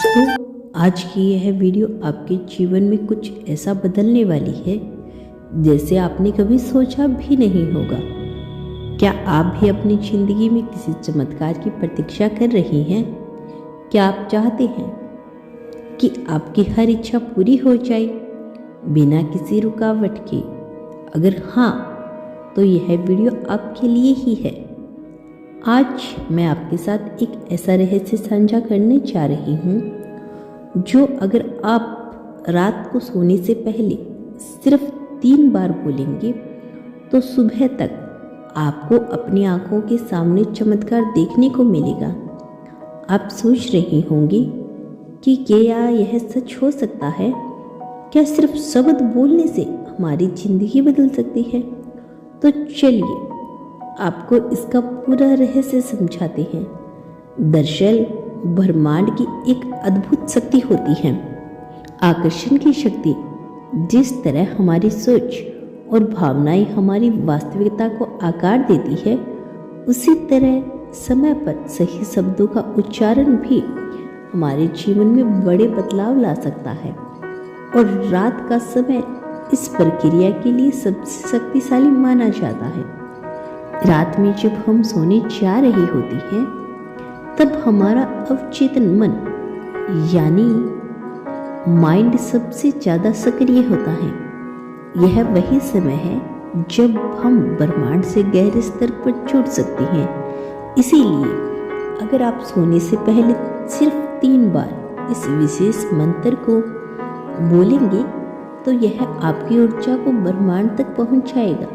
दोस्तों, आज की यह वीडियो आपके जीवन में कुछ ऐसा बदलने वाली है जैसे आपने कभी सोचा भी नहीं होगा। क्या आप भी अपनी जिंदगी में किसी चमत्कार की प्रतीक्षा कर रही हैं? क्या आप चाहते हैं कि आपकी हर इच्छा पूरी हो जाए बिना किसी रुकावट के? अगर हाँ, तो यह वीडियो आपके लिए ही है। आज मैं आपके साथ एक ऐसा रहस्य साझा करने जा रही हूँ जो अगर आप रात को सोने से पहले सिर्फ 3 बार बोलेंगे तो सुबह तक आपको अपनी आंखों के सामने चमत्कार देखने को मिलेगा। आप सोच रही होंगी कि क्या यह सच हो सकता है? क्या सिर्फ शब्द बोलने से हमारी जिंदगी बदल सकती है? तो चलिए आपको इसका पूरा रहस्य समझाते हैं। दरअसल ब्रह्मांड की एक अद्भुत शक्ति होती है, आकर्षण की शक्ति। जिस तरह हमारी सोच और भावनाएं हमारी वास्तविकता को आकार देती है, उसी तरह समय पर सही शब्दों का उच्चारण भी हमारे जीवन में बड़े बदलाव ला सकता है। और रात का समय इस प्रक्रिया के लिए सबसे शक्तिशाली माना जाता है। रात में जब हम सोने जा रही होती हैं, तब हमारा अवचेतन मन यानी माइंड सबसे ज़्यादा सक्रिय होता है। यह वही समय है जब हम ब्रह्मांड से गहरे स्तर पर जुड़ सकते हैं। इसीलिए अगर आप सोने से पहले सिर्फ 3 बार इस विशेष मंत्र को बोलेंगे तो यह आपकी ऊर्जा को ब्रह्मांड तक पहुंचाएगा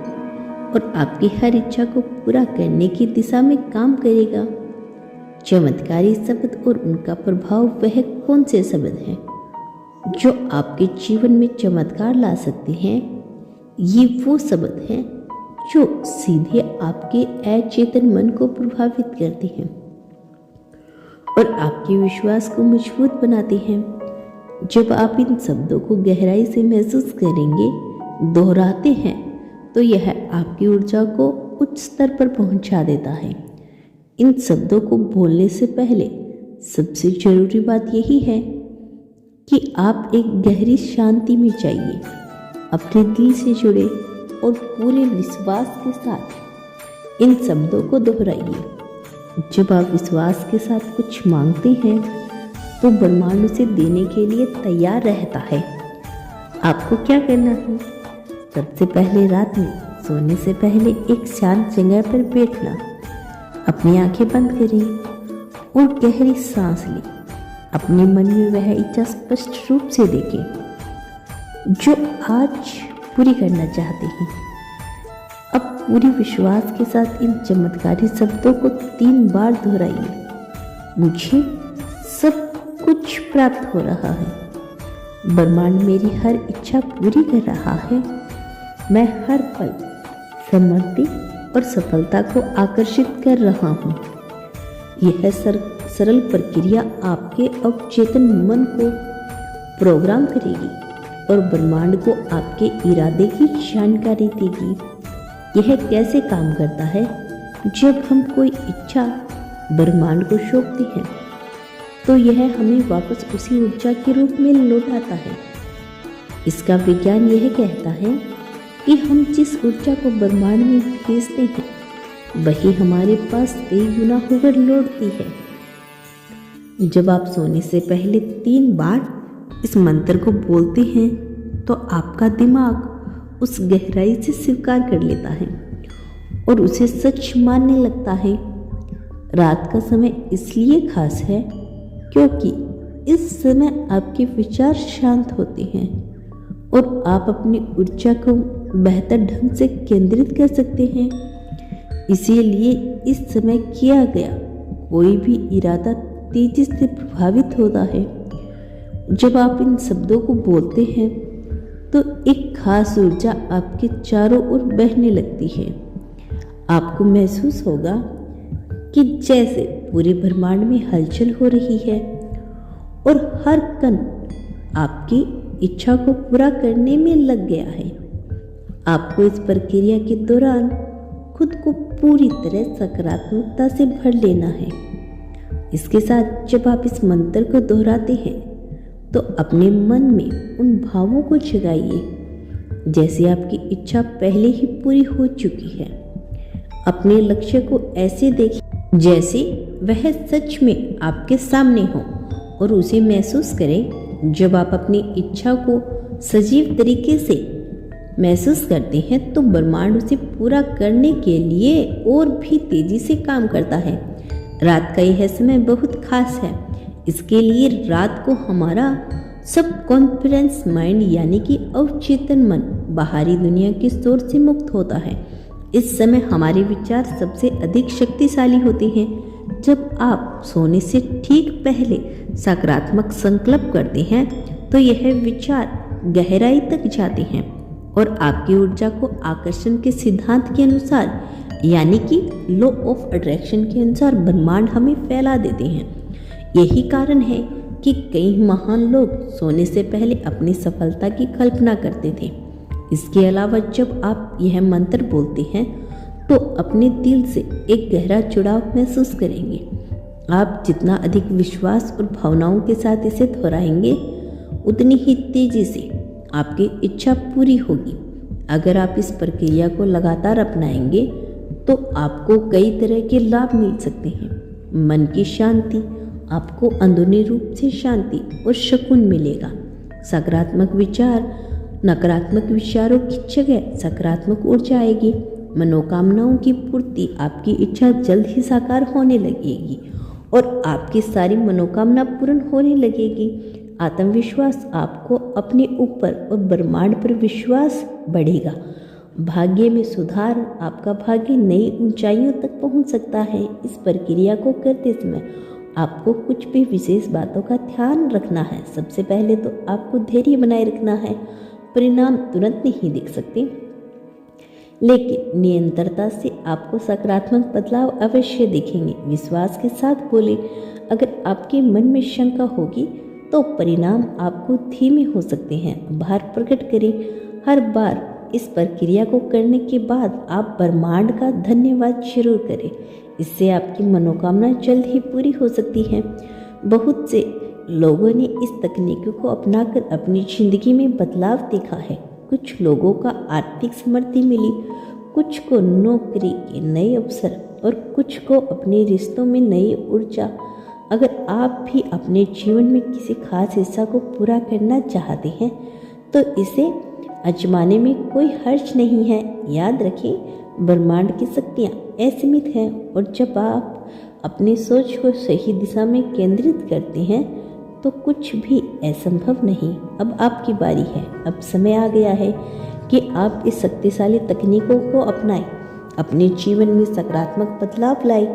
और आपकी हर इच्छा को पूरा करने की दिशा में काम करेगा। चमत्कारी शब्द और उनका प्रभाव वह कौन से शब्द हैं जो आपके जीवन में चमत्कार ला सकते हैं? ये वो शब्द हैं जो सीधे आपके अचेतन मन को प्रभावित करते हैं और आपके विश्वास को मजबूत बनाते हैं। जब आप इन शब्दों को गहराई से महसूस करेंगे, दोहराते हैं, तो यह आपकी ऊर्जा को उच्च स्तर पर पहुंचा देता है। इन शब्दों को बोलने से पहले सबसे जरूरी बात यही है कि आप एक गहरी शांति में जाइए, अपने दिल से जुड़े और पूरे विश्वास के साथ इन शब्दों को दोहराइए। जब आप विश्वास के साथ कुछ मांगते हैं तो ब्रह्मांड उसे देने के लिए तैयार रहता है। आपको क्या करना है? सबसे पहले रात में सोने से पहले एक शांत जगह पर बैठना, अपनी आंखें बंद करें और गहरी सांस लें। अपने मन में वह इच्छा स्पष्ट रूप से देखें जो आज पूरी करना चाहते हैं। अब पूरे विश्वास के साथ इन चमत्कारी शब्दों को 3 बार दोहराइए। मुझे सब कुछ प्राप्त हो रहा है, ब्रह्मांड मेरी हर इच्छा पूरी कर रहा है, मैं हर पल समृद्धि और सफलता को आकर्षित कर रहा हूँ। यह सरल प्रक्रिया आपके अवचेतन मन को प्रोग्राम करेगी और ब्रह्मांड को आपके इरादे की जानकारी देगी। यह कैसे काम करता है? जब हम कोई इच्छा ब्रह्मांड को सौंपते हैं तो यह हमें वापस उसी ऊर्जा के रूप में लौटाता है। इसका विज्ञान यह कहता है कि हम जिस ऊर्जा को ब्रह्मांड में भेजते हैं वही हमारे पास कई गुना होकर लौटती है। जब आप सोने से पहले 3 बार इस मंत्र को बोलते हैं तो आपका दिमाग उस गहराई से स्वीकार कर लेता है और उसे सच मानने लगता है। रात का समय इसलिए खास है क्योंकि इस समय आपके विचार शांत होते हैं और आप अपनी ऊर्जा को बेहतर ढंग से केंद्रित कर सकते हैं। इसीलिए इस समय किया गया कोई भी इरादा तेजी से प्रभावित होता है। जब आप इन शब्दों को बोलते हैं तो एक खास ऊर्जा आपके चारों ओर बहने लगती है। आपको महसूस होगा कि जैसे पूरे ब्रह्मांड में हलचल हो रही है और हर कण आपकी इच्छा को पूरा करने में लग गया है। आपको इस प्रक्रिया के दौरान खुद को पूरी तरह सकारात्मकता से भर लेना है इसके साथ जब आप इस मंत्र को दोहराते हैं तो अपने मन में उन भावों को जगाइए जैसे आपकी इच्छा पहले ही पूरी हो चुकी है। अपने लक्ष्य को ऐसे देखिए जैसे वह सच में आपके सामने हो और उसे महसूस करें। जब आप अपनी इच्छा को सजीव तरीके से महसूस करते हैं तो ब्रह्मांड उसे पूरा करने के लिए और भी तेजी से काम करता है। रात का यह समय बहुत खास है। इसके लिए रात को हमारा सब कॉन्फिडेंस माइंड यानी कि अवचेतन मन बाहरी दुनिया के शोर से मुक्त होता है। इस समय हमारे विचार सबसे अधिक शक्तिशाली होते हैं। जब आप सोने से ठीक पहले सकारात्मक संकल्प करते हैं तो यह विचार गहराई तक जाते हैं और आपकी ऊर्जा को आकर्षण के सिद्धांत के अनुसार यानी कि लॉ ऑफ अट्रैक्शन के अनुसार ब्रह्मांड हमें फैला देते हैं। यही कारण है कि कई महान लोग सोने से पहले अपनी सफलता की कल्पना करते थे। इसके अलावा जब आप यह मंत्र बोलते हैं तो अपने दिल से एक गहरा जुड़ाव महसूस करेंगे। आप जितना अधिक विश्वास और भावनाओं के साथ इसे दोहराएंगे उतनी ही तेजी से आपकी इच्छा पूरी होगी। अगर आप इस प्रक्रिया को लगातार अपनाएंगे तो आपको कई तरह के लाभ मिल सकते हैं। मन की शांति, आपको अंदरूनी रूप से शांति और सुकून मिलेगा। सकारात्मक विचार, नकारात्मक विचारों की जगह सकारात्मक ऊर्जा आएगी। मनोकामनाओं की पूर्ति, आपकी इच्छा जल्द ही साकार होने लगेगी और आपकी सारी मनोकामना पूर्ण होने लगेगी। आत्मविश्वास, आपको अपने ऊपर और ब्रह्मांड पर विश्वास बढ़ेगा। भाग्य में सुधार, आपका भाग्य नई ऊंचाइयों तक पहुंच सकता है। इस प्रक्रिया को करते समय आपको कुछ भी विशेष बातों का ध्यान रखना है। सबसे पहले तो आपको धैर्य बनाए रखना है। परिणाम तुरंत नहीं दिख सकते, लेकिन निरंतरता से आपको सकारात्मक बदलाव अवश्य दिखेंगे। विश्वास के साथ बोले। अगर आपके मन में शंका होगी तो परिणाम आपको धीमे हो सकते हैं। आभार प्रकट करें। हर बार इस प्रक्रिया को करने के बाद आप ब्रह्मांड का धन्यवाद जरूर करें। इससे आपकी मनोकामना जल्द ही पूरी हो सकती है। बहुत से लोगों ने इस तकनीक को अपनाकर अपनी जिंदगी में बदलाव देखा है। कुछ लोगों का आर्थिक समृद्धि मिली, कुछ को नौकरी के नए अवसर और कुछ को अपने रिश्तों में नई ऊर्जा। अगर आप भी अपने जीवन में किसी खास हिस्सा को पूरा करना चाहते हैं तो इसे आजमाने में कोई हर्ज नहीं है। याद रखें, ब्रह्मांड की शक्तियाँ असीमित हैं और जब आप अपनी सोच को सही दिशा में केंद्रित करते हैं तो कुछ भी असंभव नहीं। अब आपकी बारी है। अब समय आ गया है कि आप इस शक्तिशाली तकनीकों को अपनाएं, अपने जीवन में सकारात्मक बदलाव लाएं।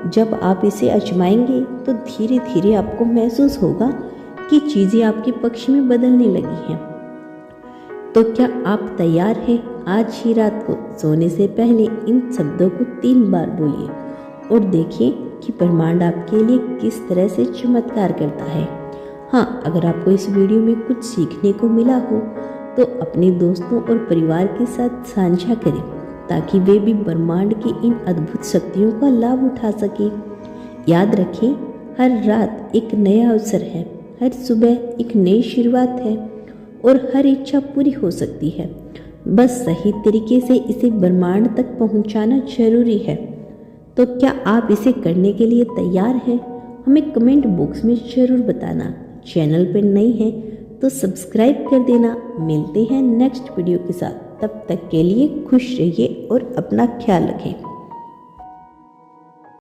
जब आप इसे आजमाएंगे तो धीरे धीरे आपको महसूस होगा कि चीज़ें आपके पक्ष में बदलने लगी हैं। तो क्या आप तैयार हैं? आज ही रात को सोने से पहले इन शब्दों को 3 बार बोलिए और देखिए कि ब्रह्मांड आपके लिए किस तरह से चमत्कार करता है। हाँ, अगर आपको इस वीडियो में कुछ सीखने को मिला हो तो अपने दोस्तों और परिवार के साथ साझा करें ताकि वे भी ब्रह्मांड की इन अद्भुत शक्तियों का लाभ उठा सकें। याद रखें, हर रात एक नया अवसर है, हर सुबह एक नई शुरुआत है और हर इच्छा पूरी हो सकती है। बस सही तरीके से इसे ब्रह्मांड तक पहुंचाना जरूरी है। तो क्या आप इसे करने के लिए तैयार हैं? हमें कमेंट बॉक्स में जरूर बताना। चैनल पर नई है तो सब्सक्राइब कर देना। मिलते हैं नेक्स्ट वीडियो के साथ। तब तक के लिए खुश रहिए और अपना ख्याल रखें।